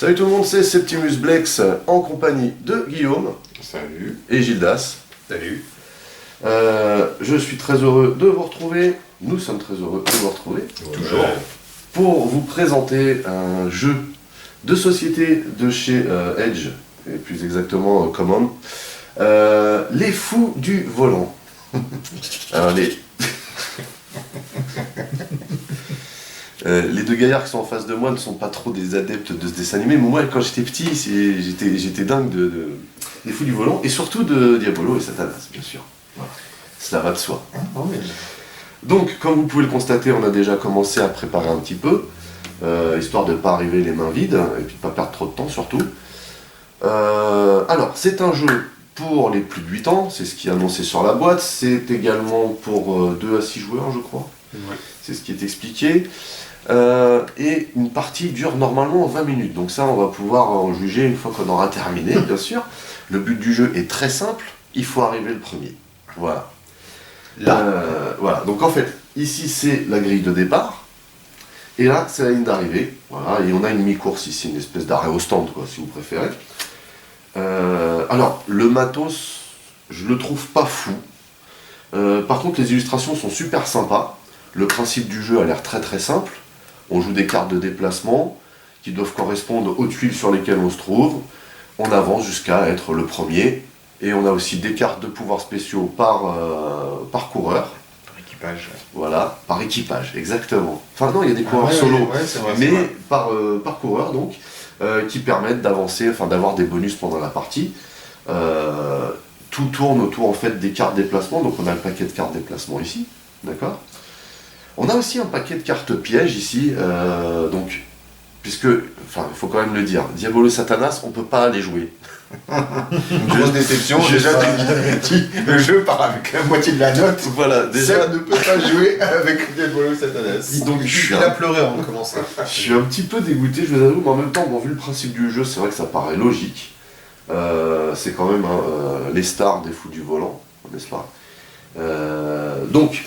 Salut tout le monde, c'est Septimus Blex en compagnie de Guillaume. Salut. Et Gildas. Salut. Je suis très heureux de vous retrouver. Nous sommes très heureux de vous retrouver. Ouais. Toujours. Pour vous présenter un jeu de société de chez Edge, et plus exactement Command. Les fous du volant. Alors les deux gaillards qui sont en face de moi ne sont pas trop des adeptes de ce dessin animé, mais moi quand j'étais petit, j'étais dingue des fous du volant, et surtout de Diabolo et Satanas, bien sûr. Voilà. Cela va de soi. Donc, comme vous pouvez le constater, on a déjà commencé à préparer un petit peu, histoire de ne pas arriver les mains vides, et puis de ne pas perdre trop de temps surtout. Alors, c'est un jeu pour les plus de 8 ans, c'est ce qui est annoncé sur la boîte, c'est également pour 2 à 6 joueurs, je crois. Ouais. C'est ce qui est expliqué. Et une partie dure normalement 20 minutes, donc ça on va pouvoir en juger une fois qu'on aura terminé, bien sûr. Le but du jeu est très simple, il faut arriver le premier. Voilà. Voilà, donc en fait, ici c'est la grille de départ, et là c'est la ligne d'arrivée. Voilà, et on a une mi-course ici, une espèce d'arrêt au stand, quoi, si vous préférez. Alors, le matos, je le trouve pas fou. Par contre, les illustrations sont super sympas. Le principe du jeu a l'air très très simple. On joue des cartes de déplacement qui doivent correspondre aux tuiles sur lesquelles on se trouve. On avance jusqu'à être le premier. Et on a aussi des cartes de pouvoirs spéciaux par coureur. Par équipage. Voilà, par équipage, exactement. Enfin non, il y a des coureurs solo, vrai, mais par coureur donc, qui permettent d'avancer, enfin d'avoir des bonus pendant la partie. Tout tourne autour en fait des cartes déplacement, donc on a le paquet de cartes déplacement ici, d'accord ? On a aussi un paquet de cartes pièges ici, donc, puisque, enfin, il faut quand même le dire, Diabolo et Satanas, on ne peut pas les jouer. Une grosse déception, déjà le jeu part avec la moitié de la note. Voilà, déjà. Ça ne peut pas jouer avec Diabolo Satanas. Donc, Il a pleuré en commençant. Je suis un petit peu dégoûté, je vous avoue, mais en même temps, bon, vu le principe du jeu, c'est vrai que ça paraît logique. C'est quand même les stars des fous du volant, n'est-ce pas ? Donc,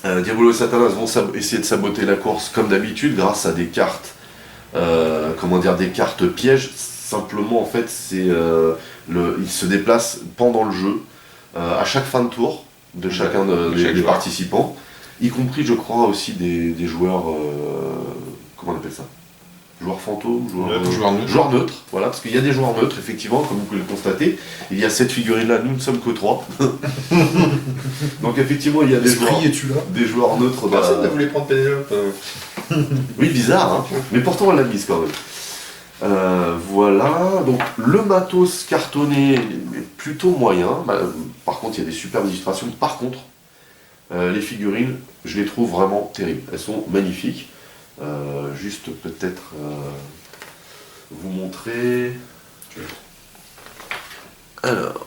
Diabolo et Satanas vont essayer de saboter la course comme d'habitude grâce à des cartes, des cartes pièges. Simplement, en fait, ils se déplacent pendant le jeu, à chaque fin de tour de chacun des participants, y compris, je crois, aussi des joueurs, comment on appelle ça ? Joueurs fantômes, joueurs neutres, voilà, parce qu'il y a des joueurs neutres, effectivement, comme vous pouvez le constater. Il y a cette figurine-là, nous ne sommes que 3. Donc effectivement, il y a des joueurs neutres. Personne ne voulait prendre Pénélope. Oui, bizarre, hein, mais pourtant on l'a mise quand même. Voilà, donc le matos cartonné est plutôt moyen. Par contre, il y a des superbes illustrations. Par contre, les figurines, je les trouve vraiment terribles. Elles sont magnifiques. Juste peut-être vous montrer. Alors,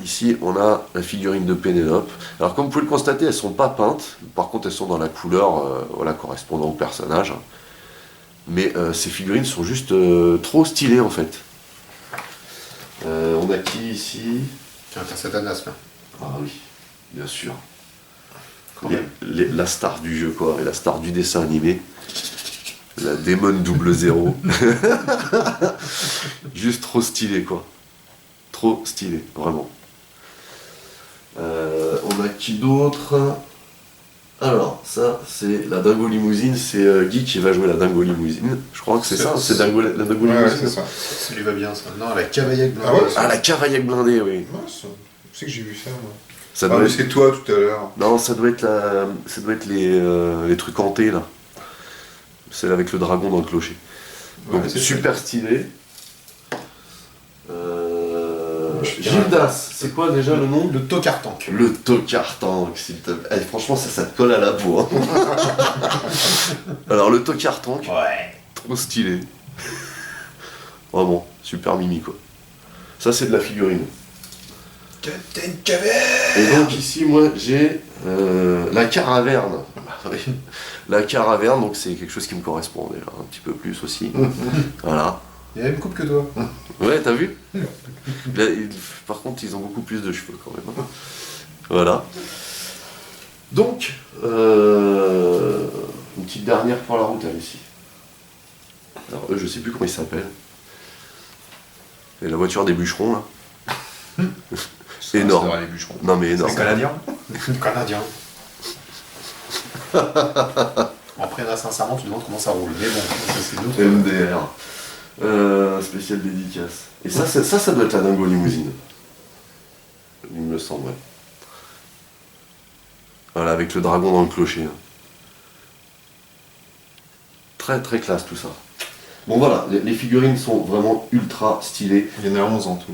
ici on a la figurine de Pénélope. Alors comme vous pouvez le constater, elles ne sont pas peintes, par contre elles sont dans la couleur correspondant au personnage. Mais ces figurines sont juste trop stylées en fait. On a qui ici ? Tiens, t'as Satanas là. Ah oui, bien sûr. La star du jeu quoi, et la star du dessin animé. La Démon 00. Juste trop stylé quoi. Trop stylé, vraiment. On a qui d'autre ? Alors, ça, c'est la Dingo Limousine, c'est Guy qui va jouer la Dingo Limousine. Je crois que c'est ça, c'est la Dingo Limousine. Ouais, c'est ça. Ça lui va bien ça. Non, la cavaillac blindée. Ah ouais, Ah, la Cavaillac blindée, oui. Ouais, je sais que j'ai vu ça, moi. Ça Ah, doit mais être... c'est toi tout à l'heure. Non, ça doit être les trucs hantés, là. C'est avec le dragon dans le clocher. Donc, Ouais, c'est super stylé. Gildas, c'est quoi déjà le nom ? Le Tokar Tank. Le Tokar Tank, s'il te plaît. Franchement, ça te colle à la peau. Hein. Alors, le Tokar Tank, Ouais. trop stylé. Vraiment, super mimi, quoi. Ça, c'est de la figurine. Captain Caverne. Et donc, ici, moi, j'ai la Caraverne. La Caraverne, donc c'est quelque chose qui me correspond déjà un petit peu plus aussi. Voilà. Il y a la même coupe que toi. Ouais, t'as vu ? Là, par contre, ils ont beaucoup plus de cheveux quand même. Voilà. Donc, une petite dernière pour la route, ici. Alors eux, je sais plus comment ils s'appellent. Et la voiture des bûcherons, là. Énorme. Les bûcherons. Non mais énorme. C'est canadien. Canadien. Après, là, sincèrement, tu te demandes comment ça roule. Mais bon, ça, c'est une autre. MDR. Spécial dédicace. Et ça doit être la dingo limousine. Il me semble, ouais. Voilà, avec le dragon dans le clocher. Hein. Très très classe tout ça. Bon voilà, les figurines sont vraiment ultra stylées. Il y en a 11 en tout.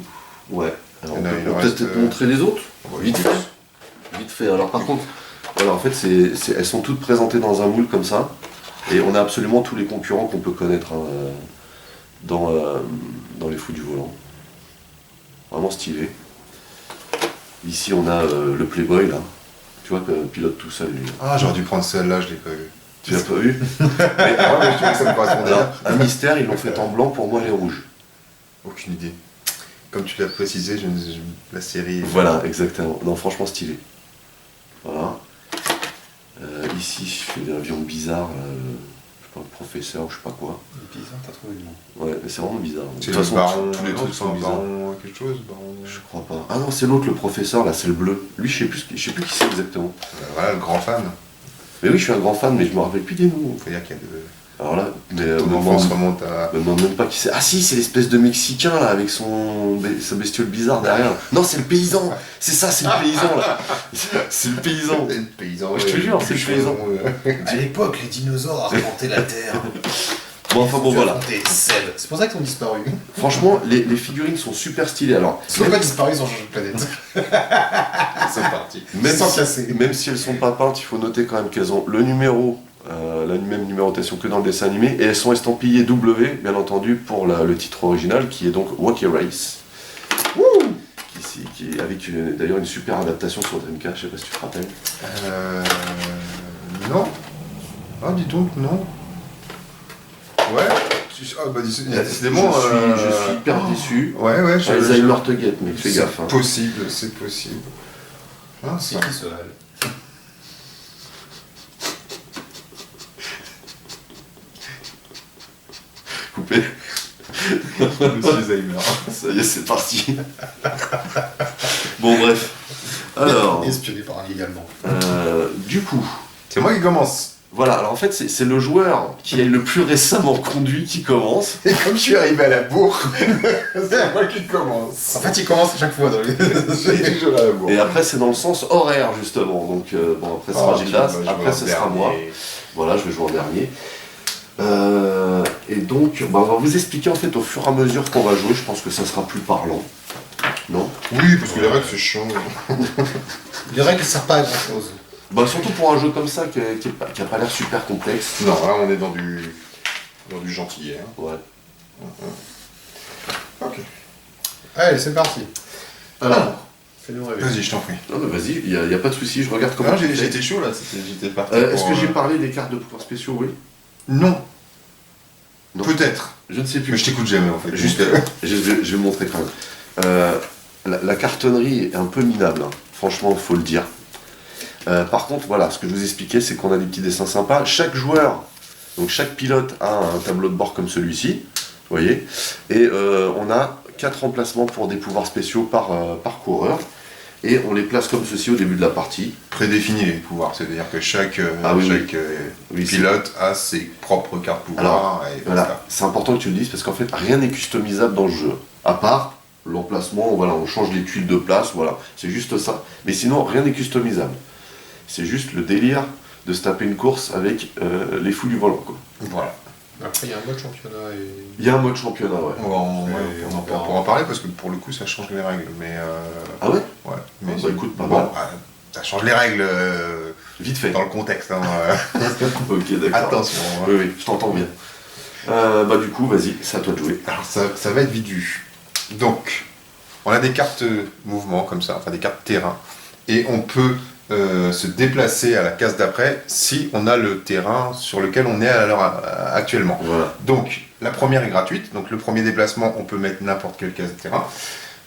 Ouais. Alors, Il y en a- il on en peut reste, peut-être montrer les autres. bah, Vite fait. Vite fait. Alors par contre, voilà, en fait, elles sont toutes présentées dans un moule comme ça. Et on a absolument tous les concurrents qu'on peut connaître hein, dans les fous du volant. Vraiment stylé. Ici, on a le Playboy, là. Tu vois, que pilote tout seul, lui. Ah, j'aurais dû prendre celle-là, je l'ai pas vu. Tu l'as pas vu? Ouais, mais je trouvais que ça me correspondait. Alors, un mystère, ils l'ont fait en blanc, pour moi, les rouges. Aucune idée. Comme tu l'as précisé, la série. Voilà, exactement. Non, franchement stylé. Voilà. Ici, je fais des avions bizarres, je sais pas, le professeur ou je sais pas quoi. Bizarre, t'as trouvé le nom. Ouais, mais c'est vraiment bizarre. De C'est toute le façon, baron. tous les trucs sont bizarres. Baron quelque chose, baron. Je crois pas. Ah non, c'est l'autre, le professeur, là, c'est le bleu. Lui, je sais plus qui c'est exactement. Voilà, le grand fan. Mais oui, je suis un grand fan, mais je me rappelle plus des noms. Faut dire qu'il y a de. Alors là, mais Ton enfance remonte à. me demande même pas qui c'est. Ah si, c'est l'espèce de Mexicain là avec sa bestiole bizarre derrière. Non, c'est le paysan. C'est ça, c'est le paysan là. C'est le paysan. Le paysan. Ouais, je te jure, c'est le paysan. À l'époque, les dinosaures arpentaient la Terre. Bon, enfin bon, voilà. C'est pour ça qu'ils ont disparu. Franchement, les figurines sont super stylées. Alors, Ils sont pas disparus, ils ont changé de planète. Ils sont partis. même Sans si, casser. même si elles sont pas peintes, il faut noter quand même qu'elles ont le numéro, la même numérotation que dans le dessin animé, et elles sont estampillées W, bien entendu, pour le titre original, qui est donc Wacky Race. Qui est avec d'ailleurs une super adaptation sur Dreamcast, je sais pas si tu te rappelles. Non. Ah, dis donc, non. Ouais. Ah, bah, décidément. Je suis hyper déçu. Ouais, ouais, Alzheimer te guette, mec, fais gaffe. Hein. C'est possible. Ah, C'est ça. qui ce Hal? Coupé. Monsieur Alzheimer. Ça y est, c'est parti. Bon, bref. Alors, Espionné par un légalement. du coup, C'est moi qui commence. voilà, alors en fait, c'est le joueur qui est le plus récemment conduit qui commence. Et comme je suis arrivé à la bourre, c'est moi qui commence. En fait, il commence à chaque fois dans les... J'ai toujours à la bourre. Et après, c'est dans le sens horaire, justement. Donc, bon, après, ce sera Gildas, après, ce sera moi. Voilà, je vais jouer en dernier. Et donc, bah, on va vous expliquer en fait au fur et à mesure qu'on va jouer. Je pense que ça sera plus parlant. Non? Oui, parce que les règles, c'est chiant. Les règles ne servent pas à grand chose. Bah, surtout pour un jeu comme ça qui a pas l'air super complexe. Non, là, on est dans du gentillet. Hein. Ouais. Ok. Allez, c'est parti. Alors, Fais-nous rêver. Vas-y, je t'en prie. non, mais vas-y, il n'y a pas de souci, je regarde comment. Non, tu fais. j'étais chaud là, j'étais parti. Est-ce pour, que j'ai parlé des cartes de pouvoirs spéciaux? Oui. Non. Non. Peut-être. Je ne sais plus. Mais je t'écoute jamais en fait. Juste, je vais montrer quand même. La cartonnerie est un peu minable, hein. Franchement, il faut le dire. Par contre, voilà, ce que je vous expliquais, c'est qu'on a des petits dessins sympas. Chaque joueur, donc chaque pilote a un tableau de bord comme celui-ci, vous voyez, et on a 4 emplacements pour des pouvoirs spéciaux par coureur, et on les place comme ceci au début de la partie. Prédéfinir les pouvoirs, c'est-à-dire que chaque Oui, pilote a ses propres cartes pouvoirs. Alors, et voilà, c'est important que tu le dises parce qu'en fait rien n'est customisable dans le jeu, à part l'emplacement, voilà, on change les tuiles de place, voilà, c'est juste ça. Mais sinon rien n'est customisable. C'est juste le délire de se taper une course avec les fous du volant, quoi. Voilà. Après, il y a un mode championnat et... Il y a un mode championnat, ouais. On pourra en parler parce que pour le coup ça change les règles. Mais Ah ouais? ouais. Mais Ah bah écoute, pas bon, mal. ça change les règles Vite fait. dans le contexte. Hein, Ok, d'accord. Attention. Hein. Oui, oui, je t'entends bien. Bah du coup, vas-y, c'est à toi de jouer. Alors ça va être vite vu. Donc, on a des cartes mouvement comme ça, enfin des cartes terrain, et on peut se déplacer à la case d'après si on a le terrain sur lequel on est à l'heure actuellement. Voilà. Donc, la première est gratuite, donc le premier déplacement, on peut mettre n'importe quelle case de terrain.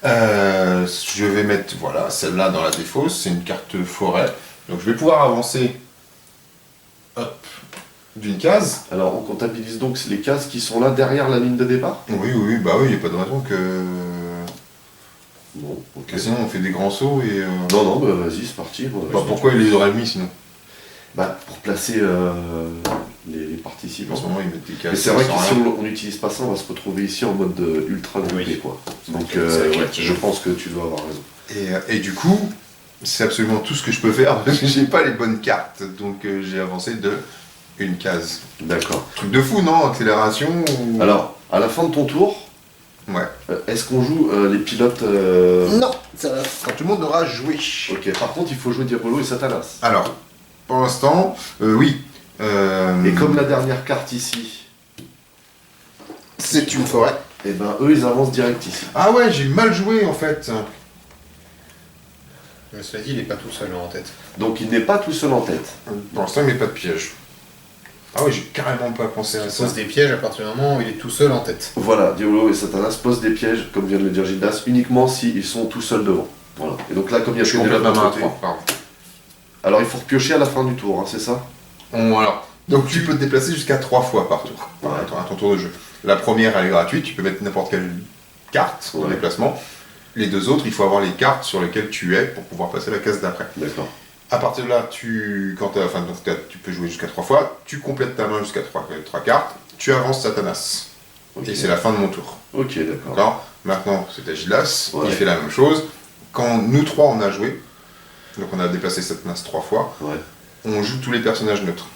Je vais mettre, voilà, celle-là dans la défausse, c'est une carte forêt, donc je vais pouvoir avancer, hop, d'une case. Alors on comptabilise donc les cases qui sont là derrière la ligne de départ. Oui, oui, bah oui, il n'y a pas de raison que... Bon, ok. que sinon on fait des grands sauts et... Non, non, bah vas-y, c'est parti. Bah, pourquoi ils les auraient mis sinon? Bah, pour placer les participants. En ce moment ils mettent des cases. Mais c'est vrai que sans si rien. on n'utilise pas ça, on va se retrouver ici en mode ultra groupé, Oui. quoi. Donc C'est vrai ouais, que- je pense que tu dois avoir raison. Et du coup, c'est absolument tout ce que je peux faire parce que j'ai pas les bonnes cartes. Donc j'ai avancé de une case. D'accord. Truc de fou, non? Accélération ou... Alors, à la fin de ton tour, Ouais. est-ce qu'on joue les pilotes Non, ça va. Quand tout le monde aura joué. Ok, par contre, il faut jouer Diabolo et Satanas. Alors, pour l'instant, oui. Et comme la dernière carte ici, c'est une forêt. et ben eux, ils avancent direct ici. Ah ouais, j'ai mal joué en fait. Mais cela dit, il est pas tout seul en tête. Donc il n'est pas tout seul en tête. Pour l'instant, il met pas de piège. Ah ouais, j'ai carrément pas pensé à Il ça. pose des pièges à partir du moment où il est tout seul en tête. Voilà, Diabolo et Satanas posent des pièges, comme vient de le dire Gildas, uniquement s'ils sont tout seuls devant. Voilà. Et donc là, comme il y a Je que des complète ma lots de main à côté- 3, pardon. Alors il faut repiocher à la fin du tour, hein, c'est ça? Alors, donc tu peux te déplacer jusqu'à 3 fois par tour, Ouais. à ton tour de jeu. La première, elle est gratuite, tu peux mettre n'importe quelle carte en Ouais. déplacement. Les deux autres, il faut avoir les cartes sur lesquelles tu es pour pouvoir passer la case d'après. D'accord. À partir de là, tu peux jouer jusqu'à 3 fois, tu complètes ta main jusqu'à 3 cartes, tu avances Satanas. Ok. Et c'est la fin de mon tour. Ok, d'accord. D'accord. Maintenant, c'est à Gilas, Ouais. il fait la même chose. Quand nous trois on a joué, donc on a déplacé Satanas 3 fois, Ouais. on joue tous les personnages neutres.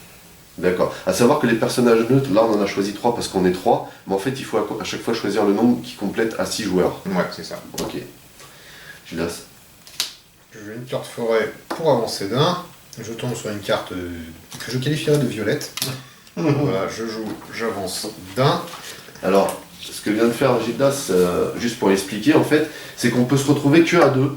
D'accord. À savoir que les personnages neutres, là on en a choisi 3 parce qu'on est 3, mais en fait il faut à chaque fois choisir le nombre qui complète à 6 joueurs. Ouais, c'est ça. Ok. Gildas. Je joue une carte forêt pour avancer d'un. Je tombe sur une carte que je qualifierais de violette. Voilà, je joue, j'avance d'un. Alors, ce que vient de faire Gildas, juste pour expliquer en fait, c'est qu'on peut se retrouver que à 2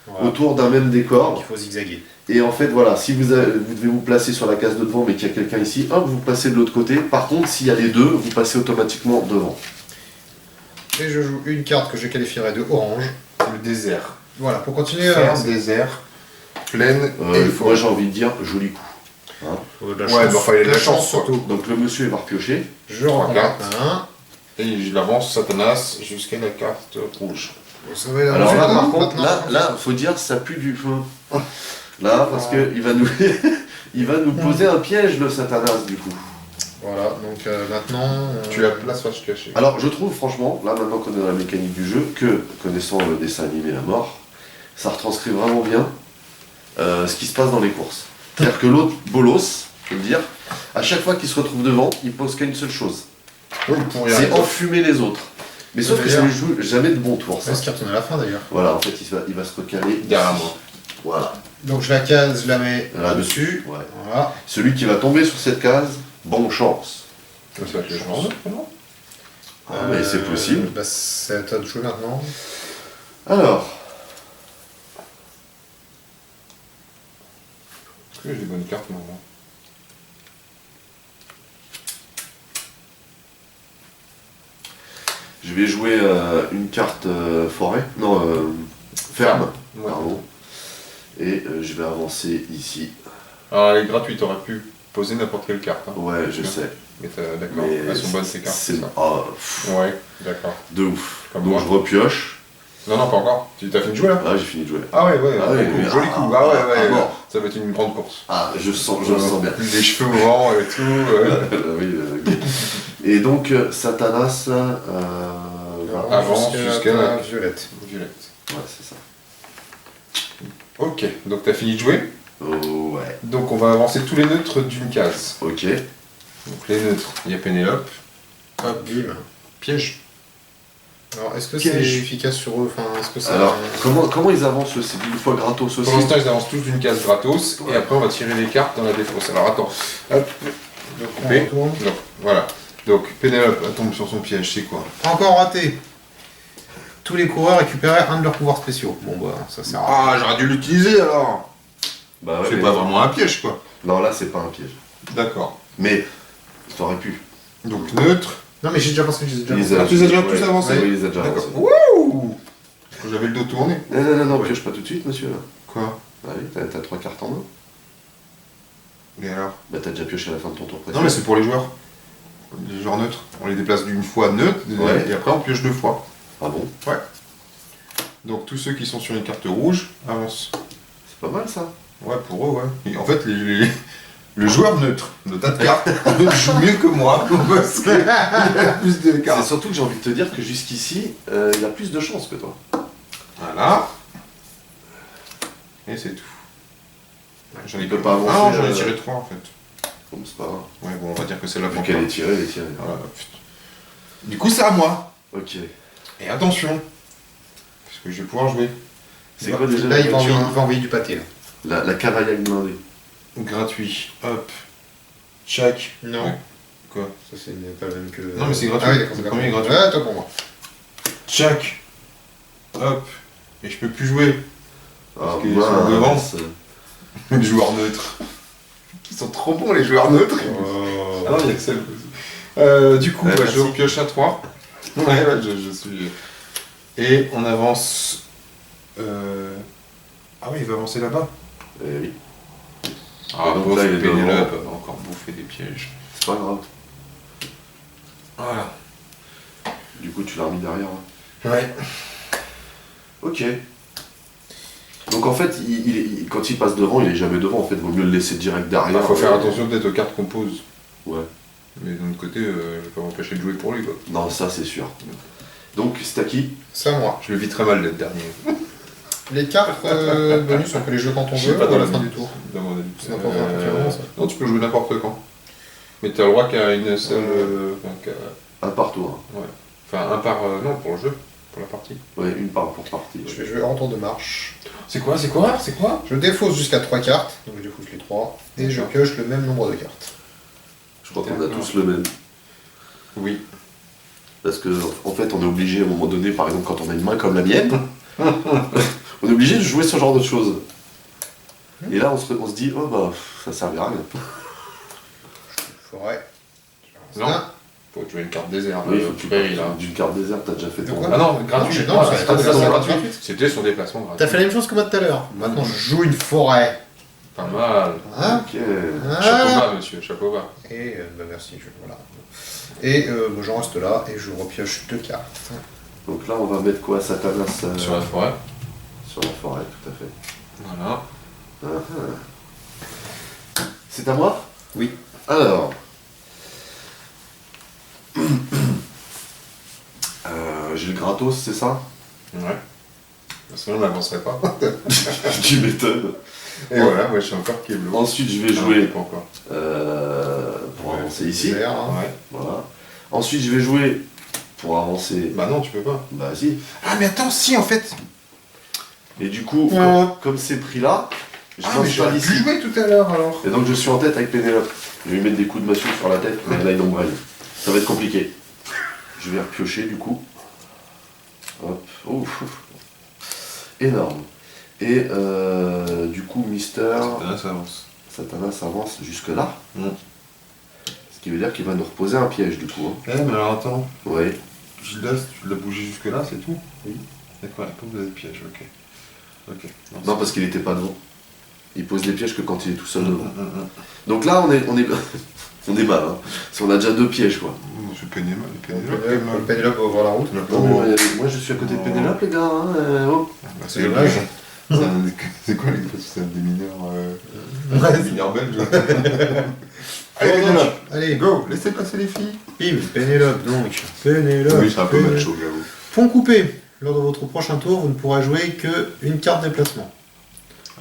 Voilà. autour d'un même Donc décor. il faut zigzaguer. Et en fait, voilà, si vous devez vous placer sur la case de devant, mais qu'il y a quelqu'un ici, hop, vous passez de l'autre côté. Par contre, s'il y a les deux, vous passez automatiquement devant. Et je joue une carte que je qualifierais de orange. Le désert. Voilà, pour continuer à Ferme, avancer. désert, plaine et Moi forêt. j'ai envie de dire joli coup. Hein. De la Ouais, chance, mais enfin, il y a de la chance, surtout. Donc le monsieur il va repiocher. Je recompte cartes. un. Et je l'avance Satanas jusqu'à la carte rouge. Vous savez, Alors là, maintenant, par contre, maintenant, là, faut dire, ça pue du feu. Là, parce que il va nous, il va nous poser un piège, le Satanas, du coup. Voilà, donc maintenant. Tu as place face cachée. Alors, je trouve, franchement, là, maintenant qu'on est dans la mécanique du jeu, que, connaissant le dessin animé La Mort, ça retranscrit vraiment bien ce qui se passe dans les courses. C'est-à-dire que l'autre, Bolos, je veux dire, à chaque fois qu'il se retrouve devant, il pose qu'à une seule chose. Oui, pour y C'est arriver. enfumer les autres. Mais sauf que ça ne joue jamais de bon tour, ça. C'est ce qui retourne à la fin d'ailleurs. Voilà, en fait, il va se recaler Derrière moi. Voilà. Donc je la case, je la mets Là-dessus, ouais. Voilà. Celui qui va tomber sur cette case, bonne chance. Ça va être le genre non? Ah, mais c'est possible. Bah, c'est à toi de jouer maintenant. Alors, Est-ce que j'ai des bonnes cartes maintenant? je vais jouer une carte forêt. Non, ferme. Ouais. Pardon. Et je vais avancer ici. Alors elle est gratuite, t'aurais pu poser n'importe quelle carte. Hein. Ouais, je sais. Mais d'accord, Mais elles sont bonnes ces cartes. c'est c'est ça. ah, pff, Ouais, d'accord. de ouf. Comme Donc moi. je repioche. Non, non, pas encore. Tu t'as fini de jouer là? Ah, j'ai fini de jouer. Ah ouais, Ah ouais, bon coup, mais- joli ah, coup. Ah ouais, ouais. bon. Ça va être une grande course. Ah, je le sens bien. Les cheveux au vent et tout. Oui, et donc, Satanas Avance jusqu'à la- violette. Violette. Ouais, c'est ça. Ok, donc t'as fini de jouer. Oh, ouais. Donc on va avancer tous les neutres d'une case. Ok. Donc les neutres, il y a Pénélope. Hop, bim. Piège. Alors est-ce que c'est Piège. efficace sur eux? Enfin, est-ce que ça. Alors, comment ils avancent? C'est une fois gratos aussi. Pour l'instant, ils avancent tous d'une case gratos. Et après, on va tirer les cartes dans la défausse. Alors attends. Hop. Donc on Coupé. retourne. Donc voilà. Donc Pénélope elle tombe sur son piège, c'est quoi? Encore raté. Tous les coureurs récupéraient un de leurs pouvoirs spéciaux. Bon bah ça sert à rien. Ah, j'aurais dû l'utiliser alors. Bah ouais, C'est mais- pas vraiment un piège quoi. Non, là, c'est pas un piège. D'accord. Mais, t'aurais pu. Donc neutre. Non mais j'ai déjà pensé que je les ai déjà Il les pensé. a- Ah, tu les as déjà ouais. tous avancés? Oui, il les a déjà D'accord. avancés. Wouh! J'avais le dos tourné. Non, Ouais. pioche pas tout de suite, monsieur. Là. Quoi? Ah oui, t'as 3 cartes en main. Et alors? Bah t'as déjà pioché à la fin de ton tour précédent. Non, mais c'est pour les joueurs. Les joueurs neutres. On les déplace d'une fois neutre, Ouais. et après on pioche 2 fois. Ah bon? Donc tous ceux qui sont sur une carte rouge avancent. C'est pas mal ça. Ouais, pour eux, ouais. Et en fait, le joueur neutre de tas de cartes joue mieux que moi, parce qu'il a plus de C'est cartes. surtout que j'ai envie de te dire que jusqu'ici, il a plus de chance que toi. Voilà. Et c'est tout. J'en ai Il peut que- pas avancer, Ah, j'en ai tiré 3 en fait. Bon, c'est pas grave. Ouais, bon, on va dire que c'est la Vu pour qu'elle toi. est tirée, elle est tirée. Voilà, putain. Du coup, c'est à moi. Ok. Et attention, parce que je vais pouvoir jouer. C'est quoi déjà Là, la il va voiture envoyer du pâté. Là. La cavalière blindée. Gratuit. Hop. Check. Non. Ouais. Quoi? Ça, c'est pas le même que. Non, mais c'est gratuit. Ah oui, d'accord, Le c'est premier est gratuit. gratuit. Ouais, toi pour moi. Check. Hop. Et je peux plus jouer. Ah, qu'ils sont devant. mince. Les joueurs neutres. Ils sont trop bons, les joueurs neutres. Oh. Ah non, il y a que celle. Du coup, Ouais, bah, merci. je pioche à 3. Ouais, je suis. Et on avance. Ah oui, il va avancer là-bas. Eh oui, Ah, donc bon, là, il est Pénélope devant. va encore bouffer des pièges. c'est pas grave. Voilà. Du coup, tu l'as remis derrière. hein. Ouais. Ok. Donc en fait, quand il passe devant, il est jamais devant. En fait, vaut mieux le laisser direct derrière. Il faut faire attention peut-être aux cartes qu'on pose. Ouais. Mais d'un autre côté, je vais pas m'empêcher de jouer pour lui, quoi. Non, ça c'est sûr. Donc, c'est à qui? C'est à moi. Je le vis très mal d'être dernier. Les cartes bonus, on peut les jouer quand on Je sais veut, pas à dans la la fin vie. du tour. Dans mon avis. C'est n'importe quand tu avances. Non, tu peux jouer n'importe quand. Mais t'as le droit qu'à une seule. Un par tour. Enfin, un par. Non, pour le jeu, pour la partie. Ouais, une par pour partie. Je vais jouer en tour de marche. C'est quoi? Je défausse jusqu'à 3 cartes, donc je défausse les 3, et je pioche le même nombre de cartes. Je crois qu'on a D'accord. tous le même. Oui. Parce que, en fait, on est obligé à un moment donné, par exemple, quand on a une main comme la mienne, on est obligé de jouer ce genre de choses. Et là, on se dit, oh bah, ça servira à rien. Forêt. Non. Faut que tu aies une carte désert. Oui, il faut que tu prairie, partes là. d'une carte déserte, t'as déjà fait De ton. quoi Ah non, gratuit. Non, Ah, c'est c'est pas déplacement déplacement gratuit. gratuit. C'était son déplacement gratuit. T'as fait la même chose que moi tout à l'heure. Maintenant, je joue une forêt. Pas mal. Hein Ok. Chapeau bas, monsieur, chapeau bas. Et bah merci, voilà. Et bah, j'en reste là et je repioche 2 cartes. Donc là, on va mettre quoi? Satanas Sur la forêt. sur la forêt, tout à fait. Voilà. C'est à moi? Oui. Alors. J'ai le gratos, c'est ça? Ouais. Sinon, on n'avancerait pas. Tu m'étonnes. Et voilà, moi je suis encore Keblo. Ensuite, je vais jouer Pas encore. pour avancer ici. Vert, hein. Ouais. Voilà. Ensuite, je vais jouer pour avancer. Bah non, tu peux pas. Bah si. Ah, mais attends, si en fait. Et du coup, Ouais. comme c'est pris là, je Ah, mais m'installe j'aurais pu ici. jouer tout à l'heure alors. Et donc je suis en tête avec Pénélope. Je vais lui mettre des coups de massue sur la tête, mais là il ombrelle. Ça va être compliqué. Je vais repiocher du coup. Hop. Ouf. Énorme. Et du coup, Mister Ça avance. Satanas avance jusque là. Mm. Ce qui veut dire qu'il va nous reposer un piège du coup. Hein. Eh, mais alors attends. Ouais. Gildas, tu l'as bougé jusque là, c'est tout? Oui. D'accord, il pose des pièges, ok. Ok. Non, parce qu'il était pas devant. Il pose des pièges que quand il est tout seul devant. Hum. Donc là, on est on est mal. Hein. Parce qu'on a déjà 2 pièges quoi. Monsieur Pénélope, Pénélope va ouvrir la route. Moi je suis à côté de Pénélope les gars. Hein. Oh. Bah, C'est dommage. C'est quoi les c'est des mineurs Ouais, des mineurs belges? Allez, Allez, Pénélope. Allez, go. go, laissez passer les filles. Bim, Pénélope donc. Pénélope. Oui, c'est un peu Pénélope. macho, j'avoue. Point coupé. Lors de votre prochain tour, vous ne pourrez jouer qu'une carte déplacement.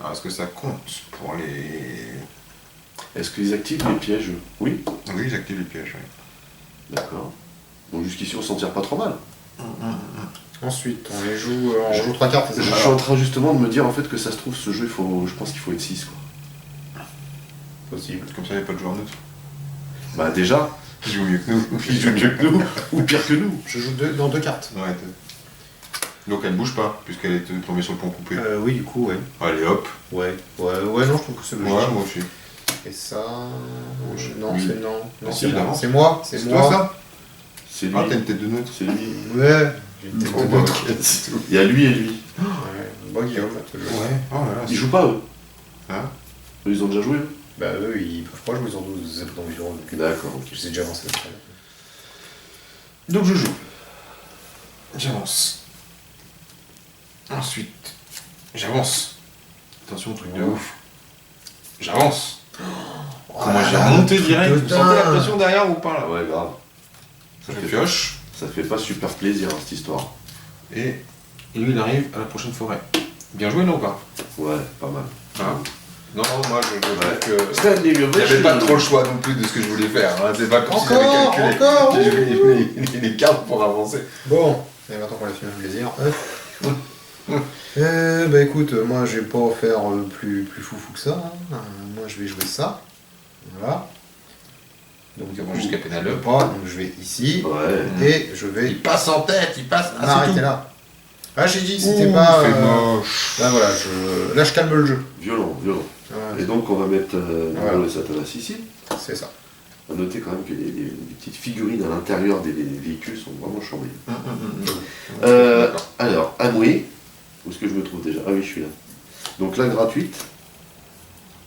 Alors, est-ce que ça compte pour les... Est-ce qu'ils activent les pièges? Oui. Oui, j'active les pièges, oui. D'accord. Donc jusqu'ici on s'en tire pas trop mal. Ensuite, on les joue, on joue 3 cartes. Je suis en train justement de me dire en fait que ça se trouve ce jeu je pense qu'il faut être 6 quoi. Possible. Comme ça, il n'y a pas de joueur neutre. Bah déjà, Ils jouent mieux que nous. ils jouent mieux que nous, ou pire que nous. Je joue dans 2 cartes. Ouais, donc elle bouge pas, puisqu'elle est tombée sur le pont coupé. Oui, du coup, ouais. Allez, hop. Ouais, non, je trouve que c'est Ouais, logique. moi aussi. Et ça... Non, Oui. c'est non. Non, Si, c'est moi. d'avant. C'est moi. C'est C'est moi. toi, ça? C'est lui. Ah, t'as une tête de neutre. C'est lui. Ouais. J'ai une tête Oh, de bah, neutre. Il y a lui et lui. Ouais. Bon, Guillaume, toujours. Ouais, oh là là. Ils jouent pas eux. Hein? Eux, ils ont déjà joué eux. Bah eux, ils peuvent pas jouer sur 12 habitants vivants, donc D'accord, ok. je sais déjà avancé. Donc je joue. J'avance. Ensuite, j'avance. Attention, truc de ouf. J'avance. Comment j'ai remonté direct? Vous sentez la pression derrière ou pas là? Ouais, grave. Je pioche. Ça fait pas super plaisir, hein, cette histoire. Et lui, il arrive à la prochaine forêt. Bien joué, non ou pas? Ouais, pas mal. Hein? Non, moi je trouve que. Il Il n'y avait pas trop le choix non plus de ce que je voulais faire. Hein. C'est pas comme si j'avais Encore, calculé. encore. J'ai joué les cartes pour avancer. Bon, et maintenant qu'on a fini le plaisir. Bah écoute, moi je vais pas faire plus foufou que ça. Hein. Moi je vais jouer ça. Voilà. Donc Nous avons jusqu'à Pénalope. pas, donc je vais ici. Ouais. Et je vais. Il passe en tête, il passe. Ah, arrêtez là. Ah j'ai dit c'était pas. C'est moche. Là voilà, là je calme le jeu. Violent, violent. Ouais, Et donc on va mettre Voilà. le Satanas ici. c'est ça. On va noter quand même que les petites figurines à l'intérieur des véhicules sont vraiment chambées. D'accord. Alors, Amway, où est-ce que je me trouve déjà? Ah oui, je suis là. Donc là, gratuite.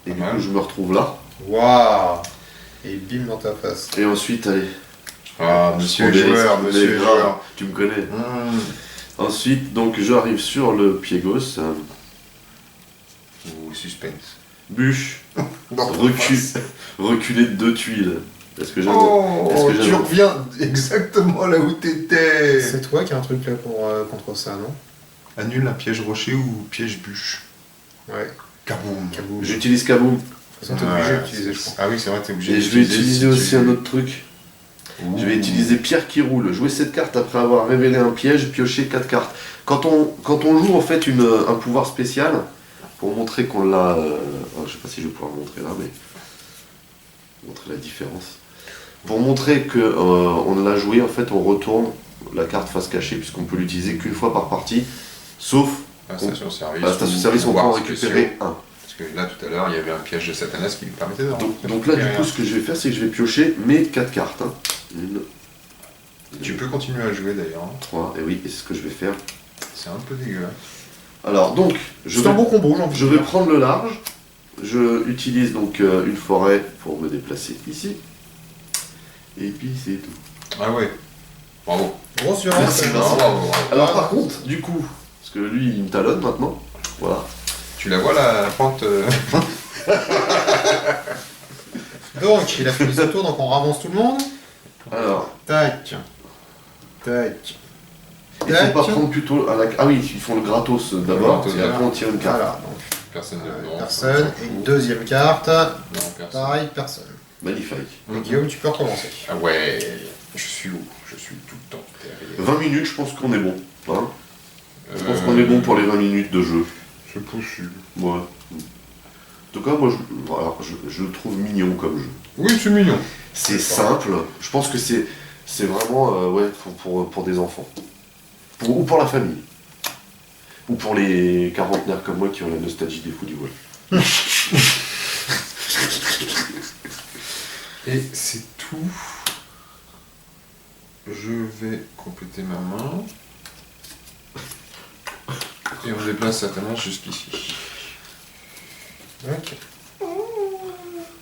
Et du coup, je me retrouve là. Waouh. Et bim dans ta face. Et ensuite, allez. Ah, monsieur je prends des joueur, risques, monsieur mais joueur. grave, tu me connais. Ensuite, donc, j'arrive sur le pied gauche. Ou suspense. Bûche. Non, Reculer de 2 tuiles. Est-ce que j'aime Oh, est-ce que tu j'aime- reviens exactement là où t'étais. C'est toi qui as un truc là pour contre ça, non? Annule un piège rocher ou piège bûche. Ouais. Kaboum. Kaboom. De J'utilise Kaboom. toute façon, t'es obligé d'utiliser, je crois. Ah oui, c'est vrai, t'es obligé Et je vais utiliser aussi si un tu- autre truc. Ouh. Je vais utiliser Pierre qui roule. Jouer cette carte après avoir révélé un piège, piocher 4 cartes. Quand on joue en fait un pouvoir spécial, pour montrer qu'on l'a... je sais pas si je vais pouvoir le montrer là, mais... Montrer la différence. Pour montrer qu'on l'a joué, en fait, on retourne la carte face cachée, puisqu'on peut l'utiliser qu'une fois par partie, sauf À la station-service. à la station-service, on peut en récupérer un. Parce que là, tout à l'heure, il y avait un piège de Satanas qui lui permettait de Donc là, du coup, ce que je vais faire, c'est que je vais piocher mes 4 cartes. Hein. 1, Tu peux continuer à jouer d'ailleurs. 3, et oui, et c'est ce que je vais faire. C'est un peu dégueu. Alors, donc, C'est un beau combo, j'ai envie de je vais dire. prendre le large. Je utilise donc une forêt pour me déplacer ici. Et puis c'est tout. Ah ouais. Bravo. Grosse Merci, violence. merci. Bravo, bravo. Alors par contre, du coup, parce que lui il me talonne maintenant, voilà. Tu la vois la pente Donc, il a fini son tour, donc on ravance tout le monde. Alors, Tac. Tac. il faut pas prendre plutôt à la... Ah oui, ils font le gratos d'abord, gratos, et après on tire une carte. Voilà, donc Personne ne non, personne. on Et s'en une fout. deuxième carte. Non, personne. Pareil, personne. Magnifique. Et Guillaume, tu peux recommencer. Ah ouais. Je suis où? Je suis tout le temps derrière. 20 minutes, je pense qu'on est bon. Hein, je pense qu'on est bon pour les 20 minutes de jeu. C'est possible. Ouais. En tout cas, moi, je le trouve mignon comme jeu. Oui, c'est mignon. C'est simple. Je pense que c'est vraiment ouais, pour des enfants. Ou pour la famille. Ou pour les quarantenaires comme moi qui ont la nostalgie des fous du voile. Et c'est tout. Je vais compléter ma main. Et on déplace Satanas jusqu'ici. Ok.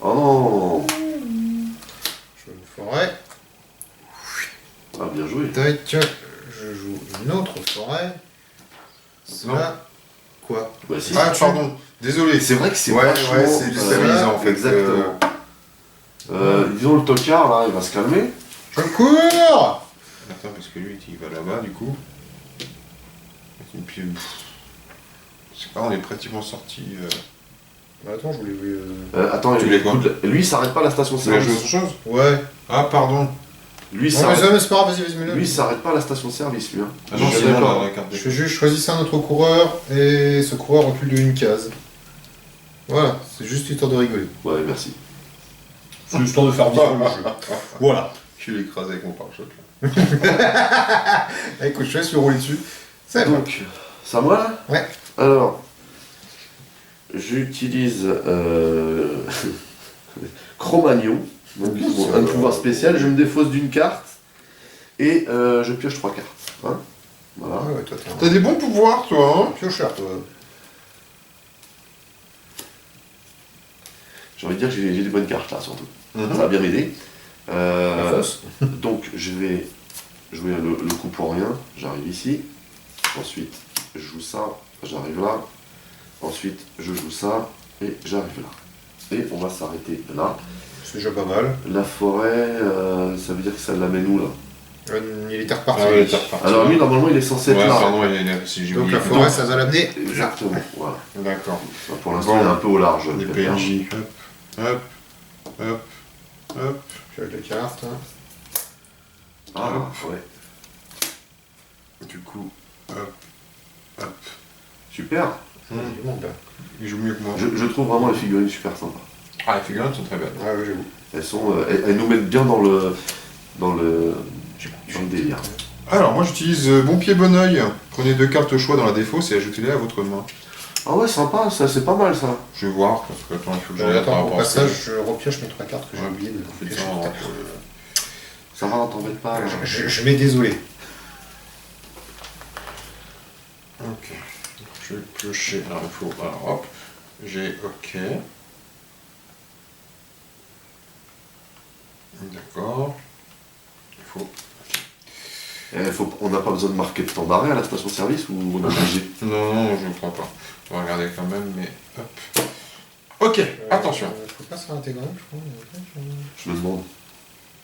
Oh Je joue une forêt. Ah, bien joué. Tac. Je joue une autre forêt. Cela. Quoi? Bah, si. Ah, pardon. Désolé. C'est vrai que c'est Ouais, vachement, ouais, c'est déstabilisant en fait. Exactement. Disons le tocard là, il va se calmer. Je cours. Attends, parce que lui, il va là-bas du coup. Et puis, je sais pas, on est pratiquement sorti. Attends, je voulais. Attends, Tu voulais quoi lui il s'arrête pas à la station Tu vas jouer service. autre chose? Ouais. Ah, pardon. Lui il Non, mais s'arrête ça, mais c'est pas grave, vas-y, mets-le. lui, il s'arrête pas à la station service lui. Hein. Ah non, Je suis c'est d'accord. la carte Je fais juste choisir un autre coureur et ce coureur recule de une case. Voilà, c'est juste histoire de rigoler. Ouais, merci. C'est histoire de faire vivre le jeu. Voilà. Je l'ai écrasé avec mon pare-choc là. Écoute, je te laisse le rouler dessus. C'est bon. Donc, c'est à moi là? Ouais. Alors, j'utilise Cro-Magnon, donc un pouvoir spécial, je me défausse d'une carte et je pioche 3 cartes. Hein, voilà. Ah ouais, toi, t'es T'as des bons pouvoirs, toi, hein? un piocheur, toi. J'ai envie de dire que j'ai des bonnes cartes là surtout. Mhm. Ça va bien m'aider. La fausse. Donc je vais jouer le coup pour rien, j'arrive ici. Ensuite je joue ça, j'arrive là. Ensuite je joue ça et j'arrive là. Et on va s'arrêter là. C'est déjà pas mal. La forêt, ça veut dire que ça l'amène où là? Il était reparti. Ah ouais, il était reparti. Alors lui normalement il est censé être Ouais, là. pardon, si j'ai Donc oublié. la forêt, ça va l'amener. Exactement, voilà. D'accord. Enfin, pour l'instant Bon. il est un peu au large. Les le pépère. PNJ. Hop, hop, hop. Pioche de cartes. Ah ouais, Du coup, hop, hop. super. Il y a du monde là. Il joue mieux que moi. Je trouve vraiment les figurines super sympas. Ah, les figurines sont très belles. Ouais, ouais, j'avoue. Elles nous mettent bien dans le délire. Alors, moi j'utilise bon pied bon oeil. Prenez 2 cartes au choix dans la défausse et ajoutez-les à votre main. Ah ouais, sympa, ça c'est pas mal ça. Je vais voir, parce que attends, il faut que je regarde par Attends, au rapport à ça. passage, je repioche mes 3 cartes que j'ai Ouais, oubliées de faites piocher ça, tout à on va- l'heure. Ça va, t'embête pas. là. Je m'ai désolé. Ok. Je vais piocher. Alors, il faut. Alors, hop. J'ai OK. D'accord. Il faut. On n'a pas besoin de marquer de temps d'arrêt à la station-service ou on est obligé? Non, je ne crois pas. On va regarder quand même, mais hop. Ok, attention. Faut pas se réintégrer, je crois. Je me demande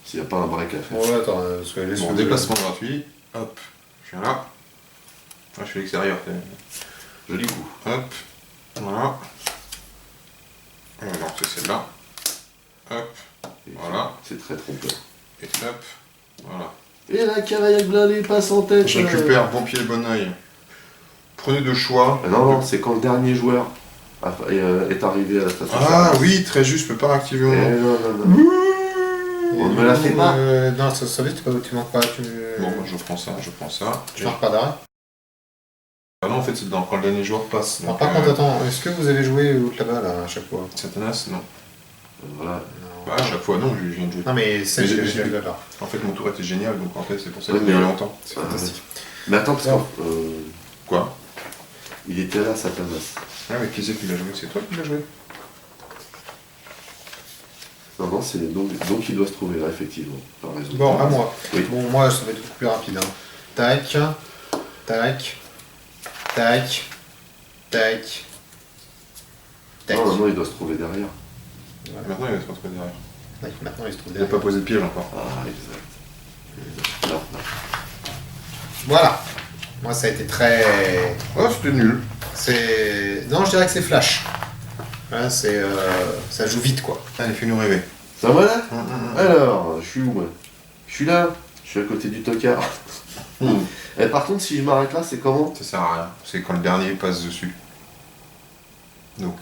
s'il n'y a pas un break à faire. Bon, ouais, attends, parce que laisse Bon, déplacement gratuit. Hop. Je viens là. Ah, je fais l'extérieur. Joli coup. Hop. Voilà. Alors, c'est celle-là. Hop. Et Voilà. C'est très trompeur. Et hop. Voilà. Et la cavalière blindée passe en tête. Je récupère bon pied, bon oeil. Prenez de choix. Non, c'est quand le dernier joueur est arrivé à la station. Ah oui, très juste, je peux pas activer mon nom. non. On ne me la fait pas. Non, ça veut dire que tu manques pas. Tu Bon, moi, je prends ça, je prends ça. tu marques pas d'arrêt. Ah non, en fait, c'est quand le dernier joueur passe. Alors, Donc, par contre, attends, est-ce que vous avez joué l'autre là-bas, là, à chaque fois? Satanas, non. Voilà. Non. Bah, à chaque fois, non, je viens de jouer. Non, mais celle Mais que j'ai- j'ai là. En fait, mon tour était génial, donc en fait, c'est pour ça Ouais, qu'il y a mais- longtemps. C'est fantastique. Mais attends, parce Non. que Quoi? il était là, Satanas. Ah, mais qui c'est qui l'a joué? C'est toi qui l'as joué? Non, c'est donc il doit se trouver là, effectivement. T'as raison. Bon, à moi. Oui. Bon, moi, ça va être beaucoup plus rapide. Hein. Tac, tac, tac, tac, tac. Non, il doit se trouver derrière. Voilà. Maintenant, il va se retrouver derrière. Ouais, maintenant, il se trouve Il n'a derrière. pas posé de piège encore. Ah, exact. Là. Voilà. Moi, ça a été très... Oh, c'était nul. C'est... Non, je dirais que c'est flash. Voilà, c'est... Ça joue vite, quoi. Allez, fais-nous rêver. Ça va là? Alors, je suis où moi? Je suis là. Je suis à côté du tocard. Et par contre, si je m'arrête là, c'est comment? Ça sert à rien. C'est quand le dernier passe dessus. Donc,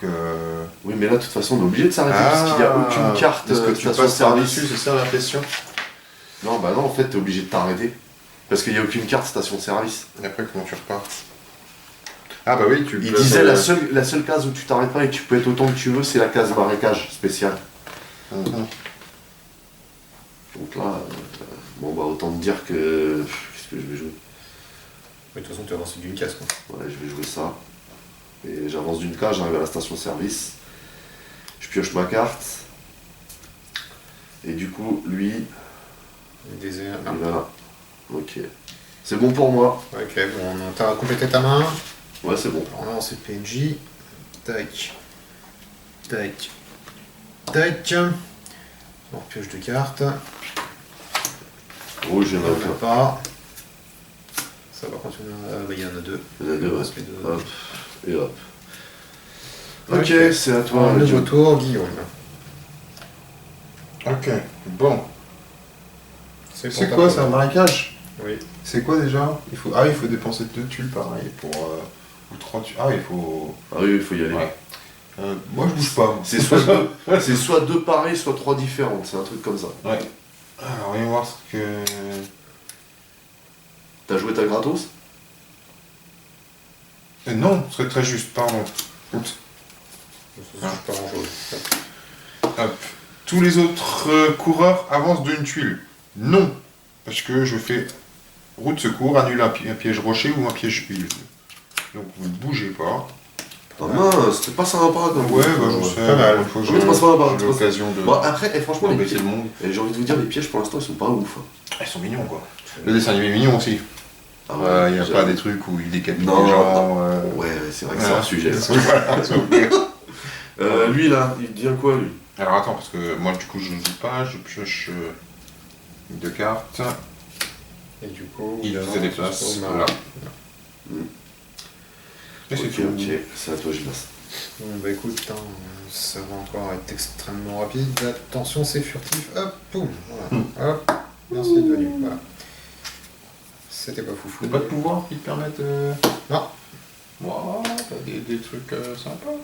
Oui, mais là, de toute façon, on est obligé de s'arrêter parce qu'il n'y a aucune carte Est-ce que tu station passes par service. dessus, c'est ça la question? Non, bah non, en fait, t'es obligé de t'arrêter. Parce qu'il n'y a aucune carte station-service. Et après, comment tu repars? Ah bah oui, tu Il places, disait la seule case où tu t'arrêtes pas et que tu peux être autant que tu veux, c'est la case marécage spéciale. Mhm. Donc là, bon bah autant te dire que... Qu'est-ce que je vais jouer? Mais de toute façon, tu avances d'une case, quoi. Ouais, je vais jouer ça. Et j'avance d'une case, j'arrive à la station-service. Je pioche ma carte. Et du coup, lui, Des... il va là. Ok. C'est bon pour moi. Ok, bon, t'as complété ta main. Ouais, c'est bon. Alors là, c'est PNJ. Tac. Tac. Tac. On pioche deux cartes. Oh, j'ai Il un n'y en a aucun. pas. Ça va continuer. Il y en a deux. Il y en a deux, ouais. Parce que deux. Hop. Et hop. Ok, Ok. c'est à toi. Nouveau John. tour, Guillaume. Ok, bon. C'est C'est pour quoi, ta c'est un première. marécage? Oui. C'est quoi déjà? Il faut... Ah, il faut dépenser 2 tuiles pareil pour... ou 3 tuiles. Ah, il faut... Ah oui, il faut y aller. Ouais. Moi, je bouge pas. moi. C'est soit deux pareils, soit trois différentes. C'est un truc comme ça. Ouais. Alors, voyons voir ce que... T'as joué ta gratos? Non, ce serait très juste, pardon. Oups. Ça change pas grand chose. Hop. Tous les autres coureurs avancent d'une tuile. Non. Parce que je fais route secours, annule un piège rocher ou un piège huile. Donc vous ne bougez pas. Ah mince, c'était pas sympa comme Ouais, bah je sais, Pas mal. une fois que Ouais, c'est pas sympa, j'ai l'occasion de Bon, après, franchement, les d'embêter pièges, le monde. j'ai envie de vous dire, les pièges pour l'instant ils sont pas ouf. Hein. Ils sont mignons quoi. Le dessin animé est mignon aussi. Ah Il n'y a j'avoue. pas des trucs où il décapite Non, les gens. Ouais, c'est vrai que Ouais. c'est hors sujet. Ça. Voilà, s'il vous plaît. Lui là, il devient quoi lui? Alors attends, parce que moi du coup je ne joue pas, je pioche deux cartes. Et du coup, Il se déplace. au Voilà. marin. Et c'est Ok, tout. ok, c'est à toi Gilles. Bon, bah écoute, hein, ça va encore être extrêmement rapide. Attention, c'est furtif. Hop, boum. Voilà. Hop. Merci de venir. Voilà. C'était pas foufou. T'as pas de pouvoir qui te permettent. Non. Wow, t'as des trucs sympas.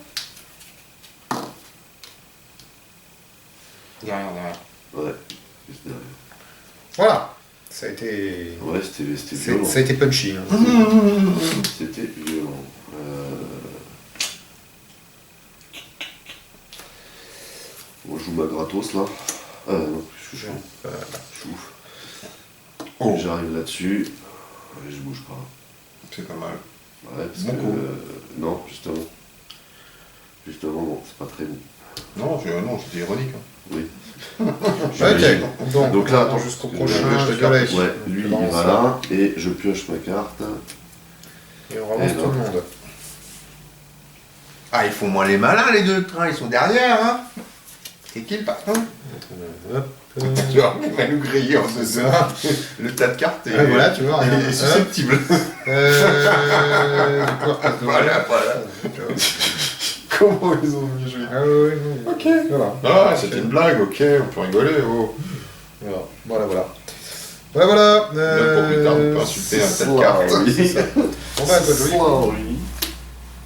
Derrière. Ouais, juste derrière. Voilà. Ça a été. Ouais, c'était violent. Ça a été punchy. Hein. C'était violent. Bon, je joue ma gratos là. Non, je suis ouf. Oh. J'arrive là-dessus. Ouais, je bouge pas. C'est pas mal. Ouais, parce Bon que. coup. Non, justement. Justement, non, c'est pas très bon. Non, c'était ironique. Hein. Oui. Ok. Donc là, attends, jusqu'au parce que prochain je te violet. Ouais, lui il Commence. va là, et je pioche ma carte. Et on relance Et tout là. le monde. Ah, ils font moins les malins les deux trains, ils sont derrière, hein. C'est qui le patron? Hop. Tu vois, il va nous griller en ce Ça. Le tas de cartes est, Voilà, tu vois, regarde. est susceptible. Du coup, Voilà. Comment ils ont bien joué? Ah oui, oui. Ok. Voilà. Ah, c'était une blague, ok, on peut rigoler. Oh. Voilà. Voilà. Même pour plus tard, on peut insulter un tas de cartes. C'est ça. On va à toi de jouer. Sorry.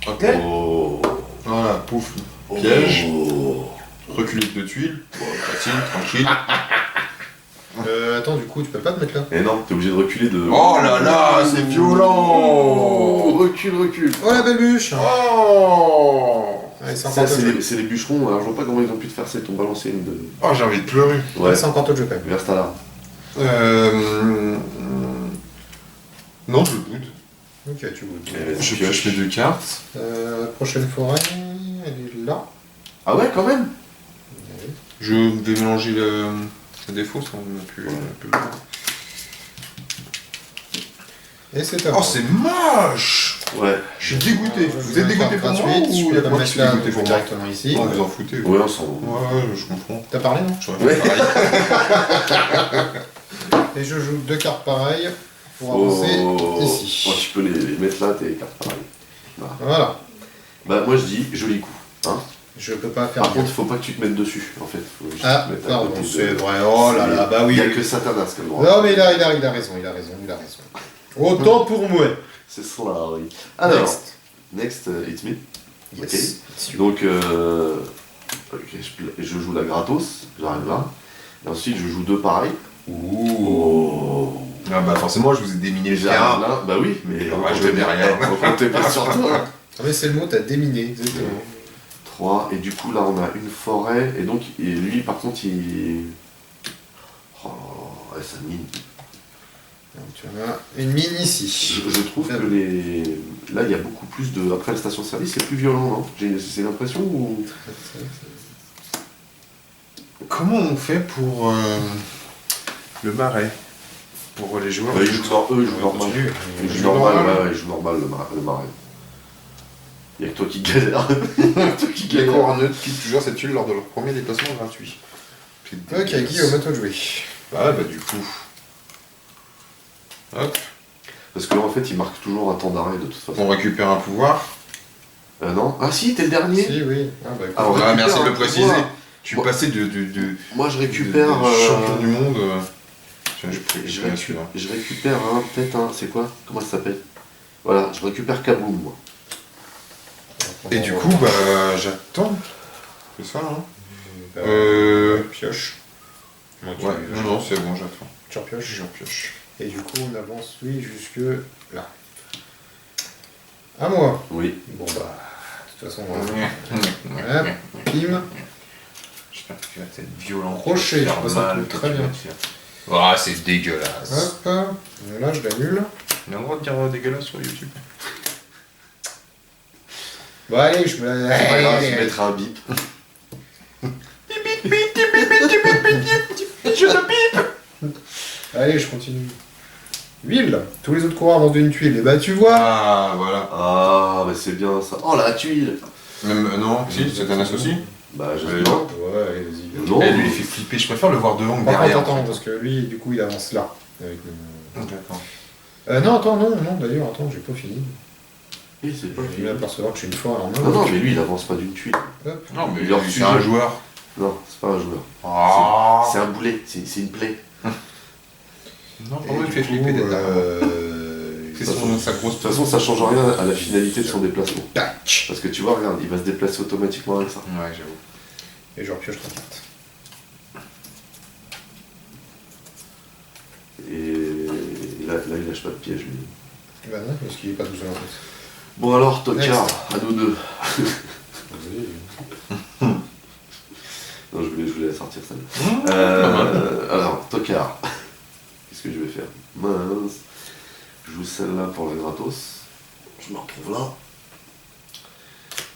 Ok. Oh. Voilà, pouf. Piège. Oh. Reculer de tuiles. Bon, facile, tranquille. Attends, du coup, tu peux pas te mettre là. Et non, t'es obligé de reculer de. Oh là là, c'est violent. Oh, recule. Oh la belle bûche. Oh. Allez, c'est Ça, encore toi de jouer. c'est les bûcherons, alors je vois pas comment ils ont pu te faire ça, ils t'ont balancé une de. Oh, j'ai envie de pleurer. Ouais, C'est encore toi de jouer quand même. verse ta larme. Non, je boude. Ok, tu boudes. Je pioche les deux cartes. Prochaine forêt, elle est là. Ah ouais, quand même. Je vais mélanger le défaut, ça on a pu. Et c'est à Oh, c'est moche. Ouais. Je suis dégoûté. Vous êtes dégoûté pour moi gratuite, ou je il y peux a la que moi qui mettre suis là dégoûté pour moi? directement ici. Non, vous en foutez. Ouais, on s'en. Ouais, je comprends. T'as parlé, non? J'aurais Ouais. fait pareil. Et je joue deux cartes pareilles pour avancer ici. Moi, tu peux les mettre là, tes cartes pareilles. Voilà. Bah, moi je dis joli coup. Hein. Je peux pas faire Par mieux. contre, faut pas que tu te mettes dessus, en fait. Faut juste Ah, te mettre à pardon, côté de- c'est vrai. Oh là là, bah oui. Il y a que Satanas qui a le droit. Non, mais il a raison. Autant pour moi. C'est ça, oui. Alors, Next. next, it's me. Yes. It's you. Donc, ok, je joue la gratos, j'arrive là. Et ensuite, je joue deux pareils. Oh. Ah bah forcément, je vous ai déminé le J'arrive terrain. là, bah oui, mais On va jouer derrière. On comptait pas sur toi. Ah, mais c'est le mot, t'as déminé. Exactement. 3, et du coup là on a une forêt, et donc et lui par contre il. Oh, ouais, ça mine. Donc, tu as une mine ici. Je trouve que les. Là il y a beaucoup plus de. Après la station de service c'est plus violent, non? C'est l'impression ou. Comment on fait pour le marais? Pour les joueurs Bah, ils jouent eux, ils jouent normal. Continue. Ils jouent normal, ouais, ils jouent normal le marais. Il y a que toi qui galère. Toi qui Les galère. corneux quittent toujours cette tuile lors de leur premier déplacement gratuit. Ok, Guillaume, à toi de jouer. Ah bah du coup. Hop. Parce que là en fait il marque toujours un temps d'arrêt de toute façon. On récupère un pouvoir. Non? Ah si, t'es le dernier. Si, oui. Ah, bah, écoute. Ah, on Ah, récupère merci de un le préciser. pouvoir. Je suis Bon. passé de Moi je récupère. champion du monde. Tiens, Je récupère un, peut-être un, c'est quoi? Comment ça s'appelle? Voilà, je récupère Kaboom, moi. Et du coup, bah j'attends. C'est ça, hein? Pioche. Moi, tu- Ouais, non, c'est bon, j'attends. Tu repioches. J'en pioche. Et du coup, on avance, oui, jusque là. À moi. Oui. Bon, bah, de toute façon, voilà. Pim. J'espère que tu vas être violent. Crochet, faire je pense que ça mal, coûte que très tu bien. vas te faire. Ah, c'est dégueulasse. Hop. Là, je l'annule. On a le droit de dire dégueulasse sur YouTube. Bon, allez, je me. C'est pas grave, Allez, je allez. mettrai un bip. Allez, je continue. Huile. Tous les autres coureurs avancent d'une tuile. Et bah, tu vois. Ah, voilà. Ah, bah c'est bien ça. Oh, la tuile. Même, non, si, Satanas aussi. Bah, je Ouais, sais pas. Ouais, allez, vas-y. Non. Et lui, il fait flipper. Je préfère le voir devant que Par derrière. contre, en attends, fait. parce que lui, du coup, il avance là. Avec le... D'accord. Non, attends, non, d'ailleurs, attends, j'ai pas fini. Eh, c'est pas Je fini. vais m'apercevoir que je suis une fois en main. Non, non, mais lui, il avance pas d'une tuile. Hop. Non, mais Il est hors c'est sujet. un joueur. Non, c'est pas un joueur. Ah. C'est un boulet, c'est une plaie. Non, Et pour moi, il du fait coup, flipper d'être là. De toute façon, ça change rien à la finalité de son déplacement. Tac. Parce que tu vois, regarde, il va se déplacer automatiquement avec ça. Ouais, j'avoue. Et je repioche 3 cartes. Et là, il lâche pas de piège, lui. Bah non, parce qu'il est pas tout seul en plus. Bon alors, Tokar, Next. à nous deux. Non, je voulais la sortir celle-là. Alors, Tokar. Qu'est-ce que je vais faire? Mince. Je joue celle-là pour la gratos. Je me retrouve là.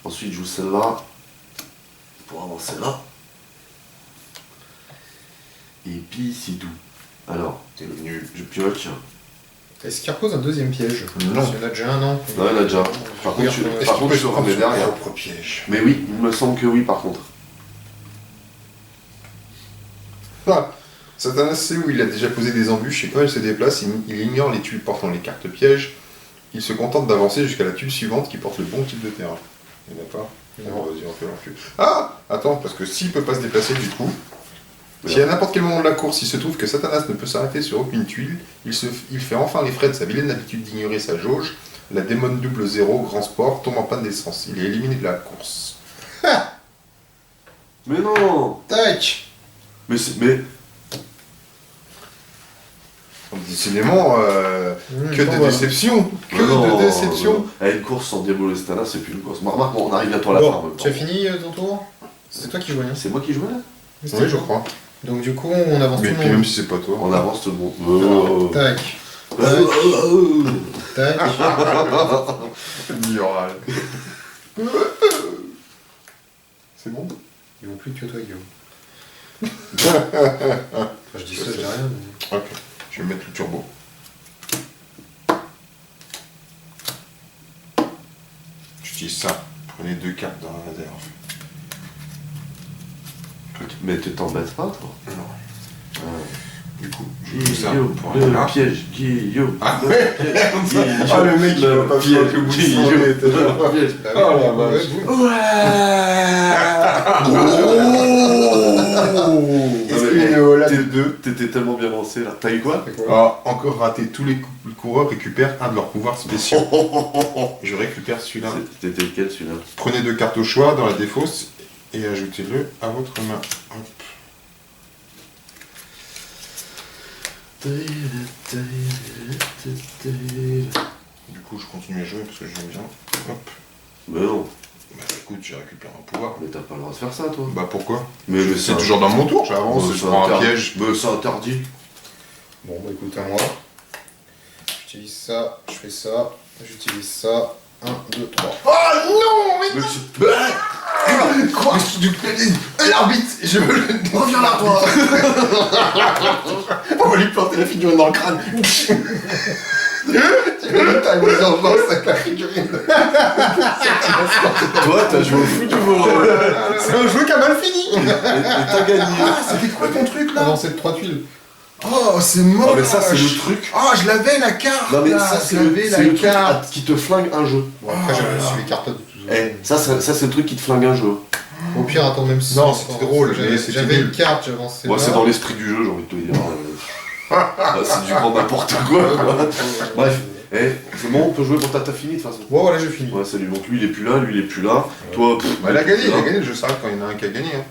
Ensuite, je joue celle-là pour avancer là. Et puis, c'est tout. Alors, T'es nul. je pioche. Est-ce qu'il repose un deuxième piège? Non. Parce qu'il y en a déjà un, non? Non, il y en a déjà. Par contre, je te remets derrière. propre piège. Mais oui, il me semble que oui, par contre. Ah, Satanas sait où il a déjà posé des embûches et quand il se déplace, il ignore les tuiles portant les cartes pièges. Il se contente d'avancer jusqu'à la tuile suivante qui porte le bon type de terrain. Il n'y en a pas? Non. Vas-y, on fait l'enculé. Ah, attends, parce que s'il peut pas se déplacer du coup, Voilà. si à n'importe quel moment de la course, il se trouve que Satanas ne peut s'arrêter sur aucune tuile, il fait enfin les frais de sa vilaine habitude d'ignorer sa jauge. La démon double 0, grand sport, tombe en panne d'essence. Il est éliminé de la course. Mais non! Tac! Mais Donc, décidément, que de déception. Que non, de déception. non. Eh, une course sans Diablo Estana, c'est plus une course. Remarque, on arrive bientôt à la fin. en Bon, même tu as temps. fini ton tour? C'est toi qui jouais, hein? C'est moi qui joue là? Oui, je crois. Donc du coup, on avance Mais tout le puis monde. même si c'est pas toi. On avance tout le monde. Tac, tac. L'oral. C'est bon? Ils vont plus que toi, Guillaume. Enfin, je dis ça, je dis rien. Mais... Ok, je vais mettre le turbo. J'utilise ça. Prenez 2 cartes dans la réserve. Mais tu t'embêtes pas, toi? Non. Du coup, je Guillaume, joue ça pour le là. piège, Guillaume. Ah le ouais. piège, Ah, le mec, il va pas piège, vouloir que vous Guillaume, le le sentez, piège. Bah, Oh, oui, la ouais, vache. vous- Est-ce qu'une Ola de 2? T'étais tellement bien lancé là. T'as eu quoi? C'est quoi? Ah, encore raté. Tous les coureurs récupèrent un de leurs pouvoirs spéciaux. Je récupère celui-là. C'était lequel celui-là? Prenez 2 cartes au choix dans la défausse et ajoutez-le à votre main. Hop. Du coup, je continue à jouer parce que j'aime bien. Hop. Mais non, Bah écoute, j'ai récupéré un pouvoir. mais t'as pas le droit de faire ça, toi. Bah pourquoi? Mais C'est toujours dans mon tour, j'avance, je prends un piège. Mais c'est interdit. Bon, bah écoute, à moi. J'utilise ça, je fais ça, j'utilise ça. 1, 2, 3. Oh non, mais Mais quoi? L'arbitre, je veux le... reviens là, toi. On va lui planter la figurine dans le crâne. Tu veux t'as une urgence avec la figurine. Toi, t'as joué au foot du volant. C'est un jeu qui a mal fini. Et t'as gagné. C'était quoi ton truc là? Avancer de 3 tuiles. Oh, c'est mort. Ah, mais ça, c'est le truc. Oh, je l'avais la carte. Non, mais là, ça, je c'est l'avais le la truc carte. qui te flingue un jeu. Bon, après, Oh je là là. suis les cartes de tout. Eh, ça, c'est le truc qui te flingue un jeu. Au pire, attends, même si. Non, c'était drôle, mais c'était J'avais nul. une carte, j'avançais. Moi, là. c'est dans l'esprit du jeu, j'ai envie de te dire. C'est du grand n'importe quoi. Bref, c'est bon, on peut jouer pour t'as fini de toute façon. Bon, voilà, j'ai fini. Ouais, salut. Donc lui, il est plus là, lui, il est plus là. Toi, Bah, il a gagné le jeu, ça quand il y en a un qui a gagné. Hein.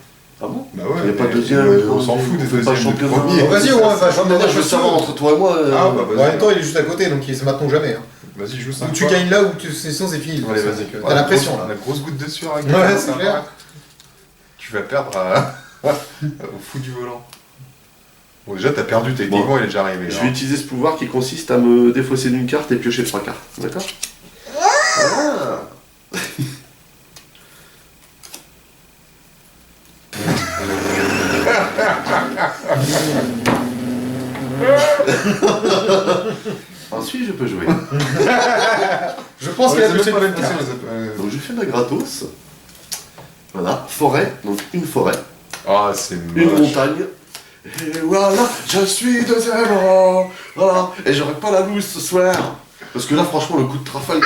Ah bon? Bah ouais, Il y a pas de mais- deuxième, on s'en fout des on fait pas deuxièmes, des championnat. premiers. Bon, vas-y, ouais, va, Je veux savoir entre toi et moi. Ah bah En vas-y. même temps, il est juste à côté, donc c'est maintenant ou jamais. Hein. Vas-y, joue ça. Ou tu gagnes là, ou sinon c'est fini. Allez, vas-y. T'as la pression là. La grosse goutte de sueur avec Ouais, la c'est clair. Tu vas perdre au fou du volant. Bon, déjà, t'as perdu techniquement, il est déjà arrivé. Je hein. vais utiliser ce pouvoir qui consiste à me défausser d'une carte et piocher 3 cartes. D'accord? Ah. Ensuite, je peux jouer. Je pense qu'il a touché une bonne carte. Donc je fais de la gratos. Voilà, forêt, donc une forêt, Ah, c'est une moche. montagne. Et voilà, je suis de zéro. Voilà, et j'aurai pas la loose ce soir. Parce que là, franchement, le coup de trafale.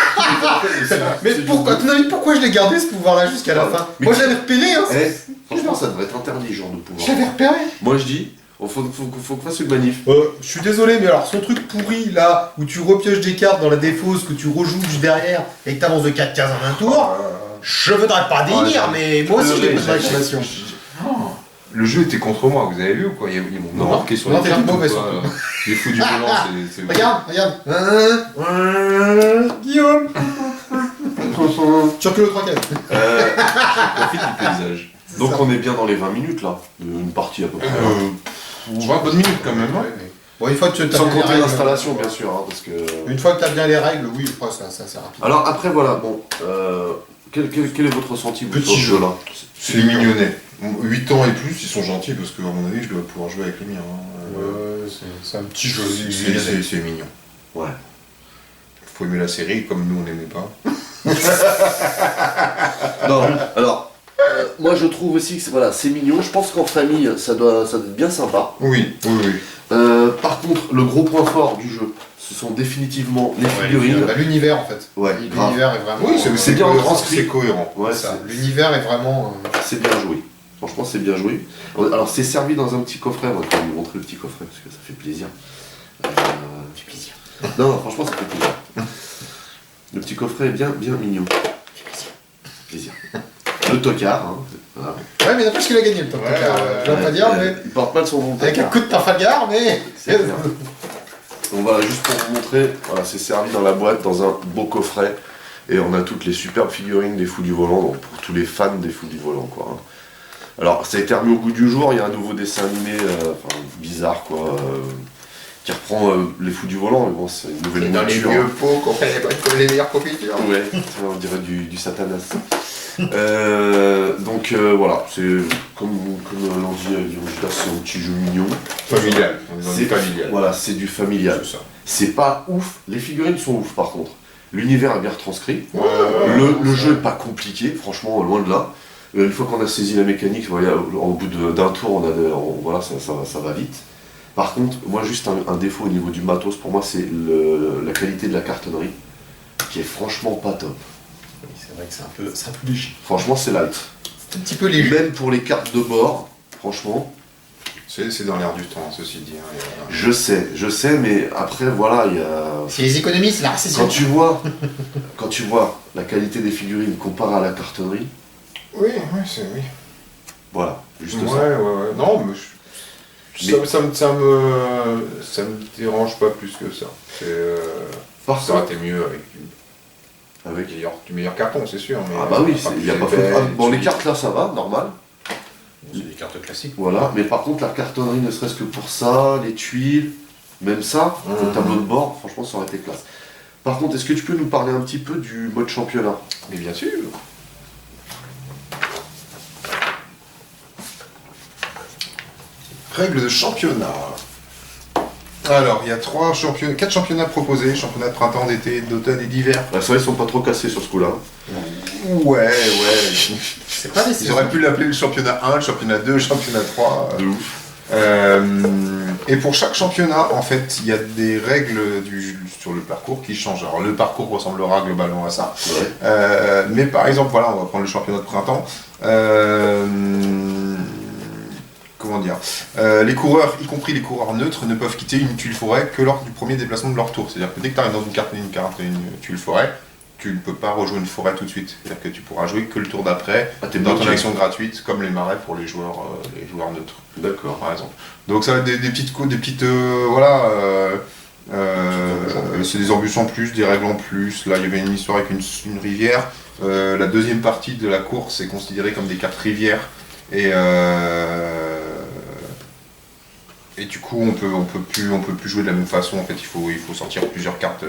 Mais pourquoi, à ton avis, pourquoi je l'ai gardé ce pouvoir-là jusqu'à la fin? Mais Moi je l'avais repéré, hein. Franchement, ça devrait être interdit, ce genre de pouvoir. Je l'avais repéré. Moi, je dis, faut qu'on fasse une manif. Je suis désolé, mais alors son truc pourri là, où tu repioches des cartes dans la défausse, que tu rejoues juste derrière et que t'avances de 4 cases en un tour, je voudrais pas délire, mais moi aussi j'ai besoin d'imagination. Le jeu était contre moi, vous avez vu ou quoi? Il y a mon nom Non. marqué sur Non, les t'es cartes. mauvais, ou quoi Les fous du volant, c'est. Regarde. Guillaume. Tu recules aux 3 cases. Profite du paysage. Donc, on est bien dans les 20 minutes là, d'une partie à peu près. 20 bonnes minutes quand même, hein. Bon, une fois que tu as Sans bien les compter règles, l'installation, bien sûr, hein, parce que. Une fois que tu as bien les règles, oui, je crois que c'est assez rapide. Alors après, voilà, bon, quel est votre ressenti vous, Petit sur ce jeu. jeu-là? C'est mignonnet. 8 ans et plus, ils sont gentils parce que, à mon avis, je dois pouvoir jouer avec les miens. hein. C'est un petit jeu. C'est mignon. Ouais. Faut aimer la série comme nous on n'aimait pas. Non, alors, moi je trouve aussi que voilà, c'est mignon. Je pense qu'en famille, ça doit être bien sympa. Oui. Par contre, le gros point fort du jeu, ce sont définitivement les figurines. L'univers en fait. Ouais, grave. L'univers est vraiment. Oui, c'est c'est bien cohérent. retranscrit. C'est cohérent. Ouais, ça. L'univers est vraiment. c'est bien joué. Franchement, c'est bien joué. Alors, c'est servi dans un petit coffret. Moi, je vais vous montrer le petit coffret parce que ça fait plaisir. Du plaisir. Non, franchement, ça fait plaisir. Le petit coffret est bien mignon. Plaisir. Le tocard, hein. Voilà. Ouais, mais n'empêche qu'il a gagné le top. Je vais pas dire, mais. Il porte pas de son nom. Avec un coup de Trafalgar, mais. C'est clair. Donc voilà, juste pour vous montrer, voilà, c'est servi dans la boîte, dans un beau coffret. Et on a toutes les superbes figurines des Fous du Volant, donc pour tous les fans des Fous du Volant, quoi. hein. Alors, ça a été remis au goût du jour, il y a un nouveau dessin animé, bizarre, quoi, qui reprend les Fous du Volant, mais bon, c'est une nouvelle mouture. pots qu'on fait comme les meilleures confitures. Ouais, on dirait du satanas. Voilà, c'est comme l'on dit, c'est un petit jeu mignon. Familial. On est dans C'est du familial. Voilà, c'est du familial. C'est ça. C'est pas ouf, les figurines sont ouf par contre. L'univers est bien retranscrit. Le jeu est pas compliqué, franchement, loin de là. Une fois qu'on a saisi la mécanique, voilà, au bout d'un tour, voilà, ça va vite. Par contre, moi, juste un défaut au niveau du matos, pour moi, c'est la qualité de la cartonnerie, qui est franchement pas top. Oui, c'est vrai que c'est un peu léger. Franchement, c'est light. C'est un petit peu léger. Même pour les cartes de bord, franchement, C'est dans l'air du temps, ceci dit. hein, et voilà. je sais, mais après, voilà, il y a... C'est les économies, c'est la récession. Quand tu vois la qualité des figurines comparée à la cartonnerie, Oui. voilà, juste Ouais. ça. Non, mais ça me dérange pas plus que ça. Par Ça aurait contre, été mieux avec du meilleur carton, c'est sûr. Mais ah bah oui, pas il n'y a plus pas épais, faute. Bon, les tu- cartes là, ça va, normal. C'est des cartes classiques. Voilà, mais par contre, la cartonnerie, ne serait-ce que pour ça, les tuiles, même ça, le tableau de bord, franchement, ça aurait été classe. Par contre, est-ce que tu peux nous parler un petit peu du mode championnat? Mais bien sûr. Règles de championnat. Alors, il y a 4 championnats proposés, championnat de printemps, d'été, d'automne et d'hiver. Bah, ça, ils sont pas trop cassés sur ce coup-là. Ouais. C'est pas des Ils auraient pu l'appeler le championnat 1, le championnat 2, le championnat 3. De ouf. Et pour chaque championnat, en fait, il y a des règles sur le parcours qui changent. Alors, le parcours ressemblera globalement à ça. Ouais. Mais par exemple, voilà, on va prendre le championnat de printemps. Comment dire, les coureurs, y compris les coureurs neutres, ne peuvent quitter une tuile forêt que lors du premier déplacement de leur tour. C'est-à-dire que dès que tu arrives dans une tuile forêt, tu ne peux pas rejoindre une forêt tout de suite. C'est-à-dire que tu pourras jouer que le tour d'après, t'es dans ton bloqué. action gratuite, comme les marais pour les joueurs neutres, D'accord. par exemple. Donc ça va être des petites c'est des embûches en plus, des règles en plus. Là, il y avait une histoire avec une rivière. La deuxième partie de la course est considérée comme des cartes rivières. Et du coup, on peut plus jouer de la même façon. En fait, il faut sortir plusieurs cartes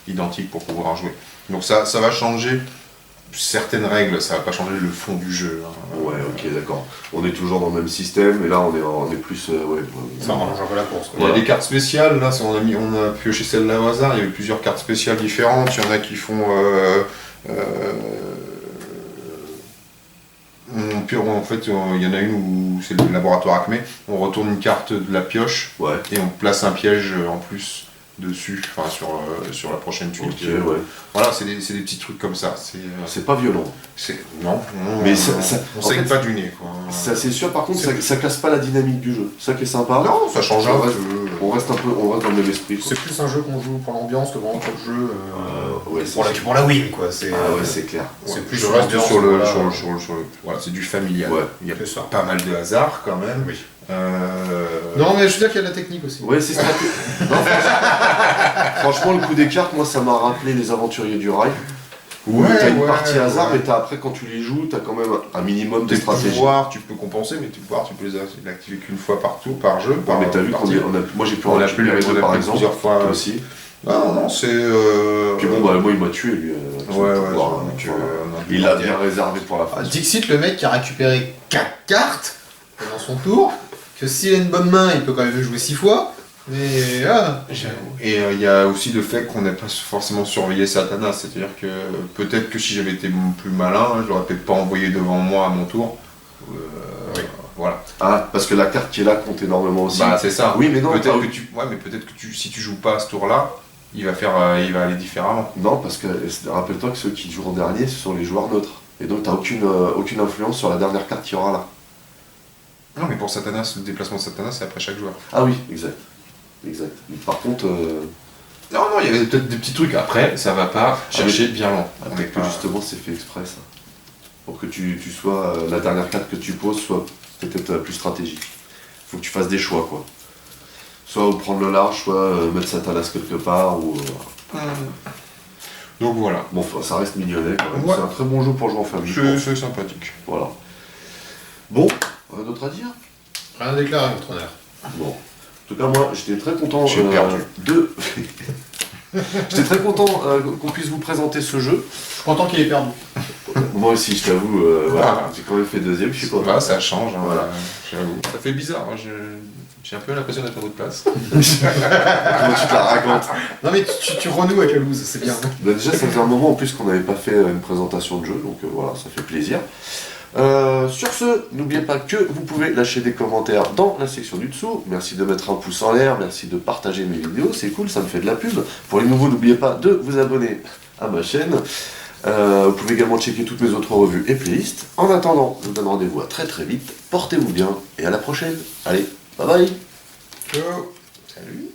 identiques pour pouvoir jouer. Donc ça va changer certaines règles, ça va pas changer le fond du jeu. Hein. Ouais, ok, d'accord. On est toujours dans le même système, et là on est plus... ouais, Ça rallonge un peu la course. Il y a des cartes spéciales, là on a pioché celle-là au hasard, il y avait plusieurs cartes spéciales différentes, il y en a qui font... en fait, il y en a une où c'est le laboratoire Acme, on retourne une carte de la pioche ouais. et on place un piège en plus dessus, enfin sur la prochaine tuile. Ok, ouais. Voilà, c'est des petits trucs comme ça. C'est pas violent. Non, Mais on saigne pas du nez, quoi. Ça c'est sûr, par contre, ça casse pas la dynamique du jeu. Ça qui est sympa. Non, ça change un peu. On reste dans le même esprit. Quoi. C'est plus un jeu qu'on joue pour l'ambiance que vraiment pour le jeu. Ouais, pour la win, quoi. Ah ouais, c'est clair. C'est plus je reste l'ambiance, sur le, voilà. sur le- voilà, c'est du familial. Ouais. Il y a C'est ça. pas mal de hasard quand même. Oui. Euh, Non, mais je veux dire qu'il y a de la technique aussi. Ouais, c'est stratégique. Franchement, le coup des cartes, moi, ça m'a rappelé les aventuriers du rail. Où t'as une partie hasard, mais après, quand tu les joues, t'as quand même un minimum de Tes stratégie. pouvoirs, tu peux compenser, mais tes pouvoirs, tu peux les activer qu'une fois par jeu. Ouais, mais t'as vu qu'on moi j'ai pu en on a récupérer pu deux par exemple. plusieurs fois Toi aussi. Non, c'est. Puis bon, bah moi il m'a tué lui. Ouais, pouvoir, donc, voilà. on a Il l'a bien réservé pour la fin. Dixit, le mec qui a récupéré 4 cartes pendant son tour, que s'il a une bonne main, il peut quand même jouer 6 fois. Mais Et il y a aussi le fait qu'on n'a pas forcément surveillé Satanas, c'est-à-dire que peut-être que si j'avais été plus malin, je l'aurais peut-être pas envoyé devant moi à mon tour. Oui. Voilà. Ah, parce que la carte qui est là compte énormément aussi. Bah c'est ça. Oui, mais non, peut-être pas- que si tu joues pas à ce tour-là, il va aller différemment. Non, parce que rappelle-toi que ceux qui jouent en dernier, ce sont les joueurs neutres. Et donc t'as aucune influence sur la dernière carte qui aura là. Non, mais pour Satanas, le déplacement de Satanas, c'est après chaque joueur. Ah oui, exact. Exact. Par contre, Non, il y a peut-être des petits trucs. Après, ça va pas chercher bien loin. On est peut-être que pas... justement c'est fait exprès ça. Pour que tu sois, la dernière carte que tu poses soit peut-être plus stratégique. Faut que tu fasses des choix quoi. Soit prendre le large, soit mettre Satanas quelque part, ou... Donc voilà. Bon, ça reste mignonnet quand même. Ouais. C'est un très bon jeu pour jouer en famille. C'est sympathique. Voilà. Bon, rien d'autre à dire? rien déclaré, votre honneur. Bon. En tout cas, moi, j'étais très content J'ai perdu. J'étais très content qu'on puisse vous présenter ce jeu. Je suis content qu'il ait perdu. Moi aussi, je t'avoue, voilà, j'ai quand même fait deuxième, je suis content. Bah, ça change, hein, Voilà. j'avoue. Ça fait bizarre, hein, j'ai un peu l'impression d'être à votre place. Comment tu te la racontes? Non, mais tu renoues avec la loose, c'est bien. Bah, déjà, ça faisait un moment en plus qu'on n'avait pas fait une présentation de jeu, donc voilà, ça fait plaisir. Sur ce, n'oubliez pas que vous pouvez lâcher des commentaires dans la section du dessous. Merci de mettre un pouce en l'air, merci de partager mes vidéos, c'est cool, ça me fait de la pub. Pour les nouveaux, n'oubliez pas de vous abonner à ma chaîne. Vous pouvez également checker toutes mes autres revues et playlists. En attendant, je vous donne rendez-vous à très très vite. Portez-vous bien et à la prochaine. Allez, bye bye. Ciao. Salut.